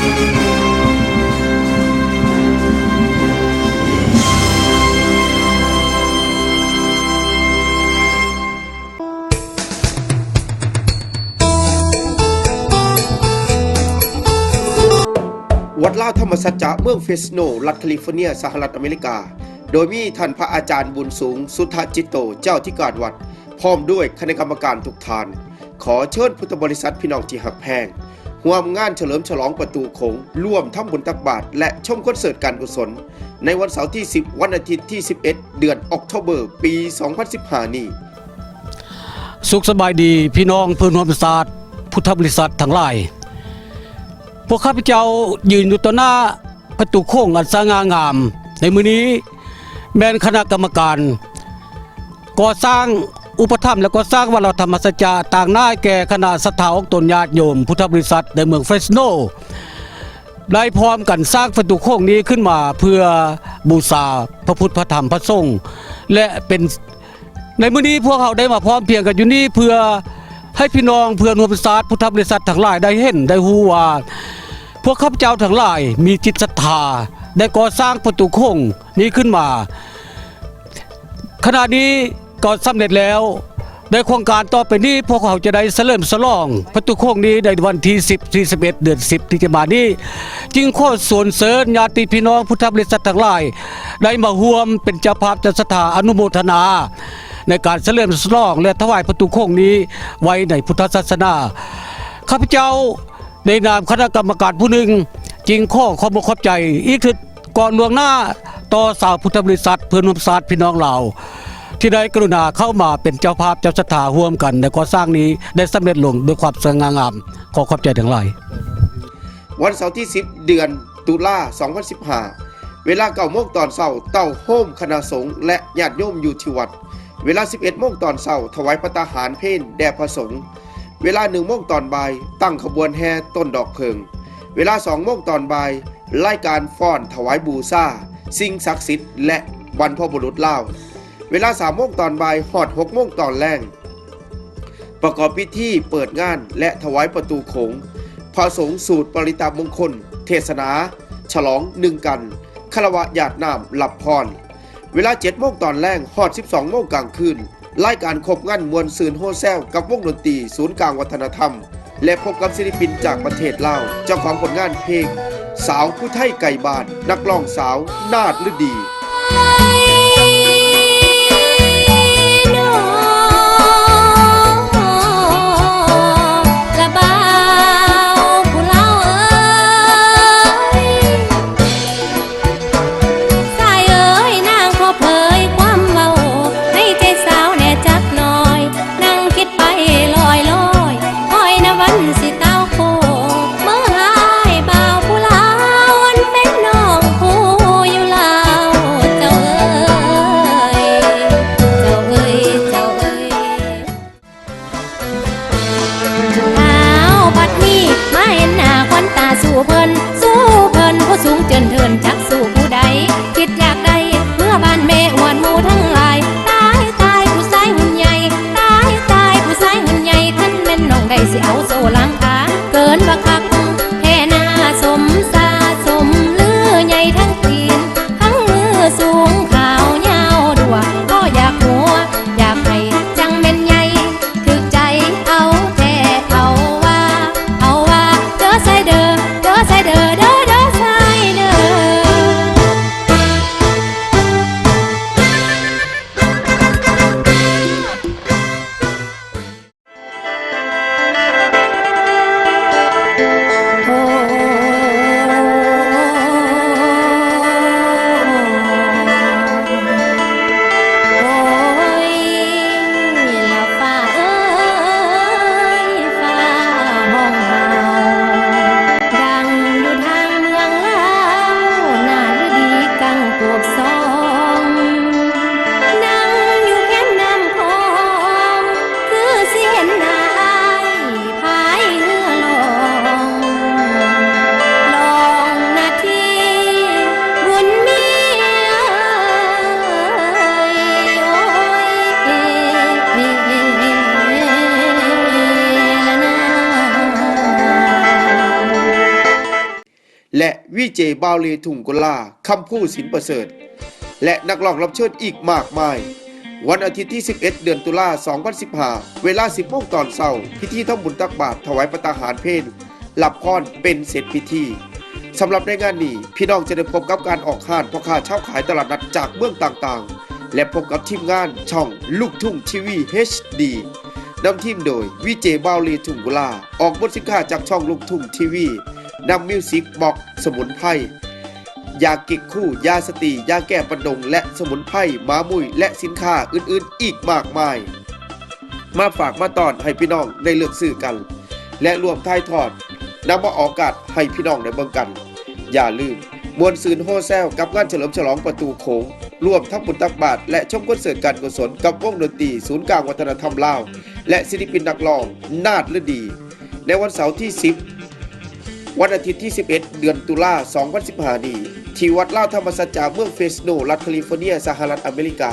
วัดลาดธรรมสัจจะเมืองเฟสโนรัฐแคลิฟอร์เนียสหรัฐอเมริกาโดยมีท่านพระอาจารย์บุญสูงสุทธจิตโตเจ้าที่การวัดพร้อมด้วยคณะกรรมการทุกท่านขอเชิญพุทธบริษัทพี่น้องที่หักแพงร่วมงานเฉลิมฉลองประตูโขงร่วมทำบุญตักบาตรและชมคอนเสิร์ตการกุศลในวันเสาร์ที่10วันอาทิตย์ที่11เดือนออกโทเบอร์ปี2015นี้สุขสบายดีพี่น้องเพื่อนร่วมศาสตร์พุทธบริษัททั้งหลายพวกข้าพเจ้ายืนอยู่ต่อหน้าประตูโค้งอันสง่างามในมื้อนี้แม่นคณะกรรมการก่อสร้างอุปถัมภ์และก่อสร้างวัดธรรมสัจจะต่างหน้าแก่คณะศรัทธาของตนญาติโยมพุทธบริษัทในเมืองเฟรสโนได้พร้อมกันสร้างประตูโค้งนี้ขึ้นมาเพื่อบูชาพระพุทธพระธรรมพระสงฆ์และเป็นในมื้อนี้พวกเขาได้มาพร้อมเพรียงกันอยู่นี่เพื่อให้พี่น้องเพื่อนร่วมศาสตร์พุทธบริษัททั้งหลายได้เห็นได้ฮู้ว่าพวกข้าพเจ้าทั้งหลายมีจิตศรัทธาได้ก่อสร้างประตูโค้งนี้ขึ้นมาขณะนี้ก็สำเร็จแล้วในโครงการต่อไปนี้พวกเขาจะได้เฉลิมฉลองประตูโค้งนี้ในวันที่10 11เดือน10ที่จะมานี้จึงขอส่วนเสริญญาติพี่น้องพุทธบริษัททั้งหลายได้มาร่วมเป็นเจ้าภาพเจ้าศรัทธาอนุโมทนาในการเฉลิมฉลองและถวายประตูโค้งนี้ไว้ในพุทธศาสนาข้าพเจ้าในนามคณะกรรมการผู้หนึ่งจึงขอขอบใจอีกคือก่อนล่วงหน้าต่อสาวพุทธบริษัทเพื่อนร่วมศาสตร์พี่น้องเราที่ได้กรุณาเข้ามาเป็นเจ้าภาพเจ้าศรัทธาร่วมกันในก่อสร้างนี้ได้สำเร็จลงด้วยความสง่างามขอขอบใจทั้งหลายวันเสาร์ที่10เดือนตุลา2015เวลา9 โมงตอนเช้าเต้าโฮมคณะสงฆ์และญาติโยมอยู่ที่วัดเวลา11 โมงตอนเช้าถวายพระตาหารเพลแด่พระสงฆ์เวลา1 โมงตอนบ่ายตั้งขบวนแห่ต้นดอกเพิงเวลา2 โมงตอนบ่ายรายการฟ้อนถวายบูชาสิ่งศักดิ์สิทธิ์และบรรพบุรุษลาวเวลา3 โมงตอนบ่ายฮอด6 โมงตอนแลงประกอบพิธีเปิดงานและถวายประตูโขงพระสงฆ์สูตรปริตามงคลเทศนาฉลองหนึ่งกันคารวะญาติน้ำหลับพรเวลา7 โมงตอนแลงฮอด12 โมงกลางคืนรายการครบงานมวลซืนโฮแซลกับวงดนตรีศูนย์กลางวัฒนธรรมและพบกับศิลปินจากประเทศลาวเจ้าของผลงานเพลงสาวผู้ไทยไก่บานนักร้องสาวนาฏฤดี และวิเจบาวเลถุงกุลาคำพูสินประเสริฐและนักร้องรับเชิญอีกมากมายวันอาทิตย์ที่ 11 เดือนตุลา2015 เวลา 10 โมงตอนเช้าพิธีทำบุญตักบาตรถวายพระทหารเพลรับพรเป็นเสร็จพิธีสำหรับในงานนี้พี่น้องจะได้พบกับการออกห้านพ่อค้าเช่าขายตลาดนัดจากเมืองต่างๆและพบกับทีมงานช่องลูกทุ่งทีวี HD นำทีมโดยวิเจบาวลีถุงกุลาออกบทสินค้าจากช่องลูกทุ่งทีวีนำมิวสิกบ็อกสมุนไพรยาเก็กคู่ยาสตียาแก้ปนดงและสมุนไพรม้ามุยและสินค้าอื่นๆอีกมากมายมาฝากมาตอนให้พี่น้องได้เลือกซื้อกันและรวมถ่ายทอดนำมาออกอากาศให้พี่น้องได้เบิ่งกันอย่าลืมมวลซืนโฮแซลกับงานเฉลิมฉลองประตูโขงร่วมทำบุญตักบาตรและชมคอนเสิร์ตการกุศลกับวงดนตรีศูนย์กลางวัฒนธรรมลาวและศิลปินนักร้องนาฏฤดีในวันเสาร์ที่ 10 วันอาทิตย์ที่ 11 เดือนตุลา2015 นี้ที่วัดลาวธรรมสัจจาเมืองเฟสโนรัฐแคลิฟอร์เนียสหรัฐอเมริกา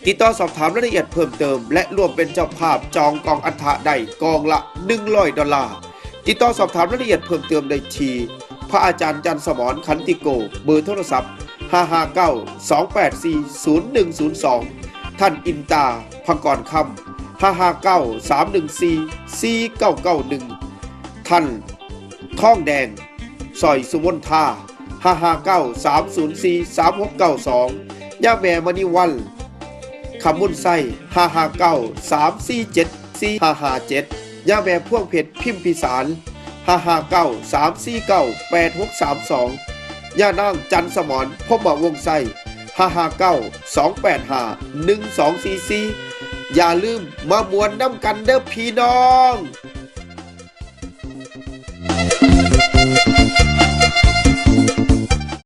ติดต่อสอบถามรายละเอียดเพิ่มเติมและร่วมเป็นเจ้าภาพจองกองอัฐะได้กองละ$100ติดต่อสอบถามรายละเอียดเพิ่มเติมได้ที่พระอาจารย์จันทร์สมรขันติโกเบอร์โทรศัพท์559-284-0102ท่านอินตาภกรคำ559-314-4991ท่านท่องแดงซอยสุมนทา559-304-3692ย่าแม่มณีวันคำมุ่นไส้559-347-4557ย่าแม่พ่วงเพชรพิมพิสาร559-349-8632ย่านางจันสมรพบวงไส้559-285-1244อย่าลืมมามวนน้ำกันเด้อพี่น้อง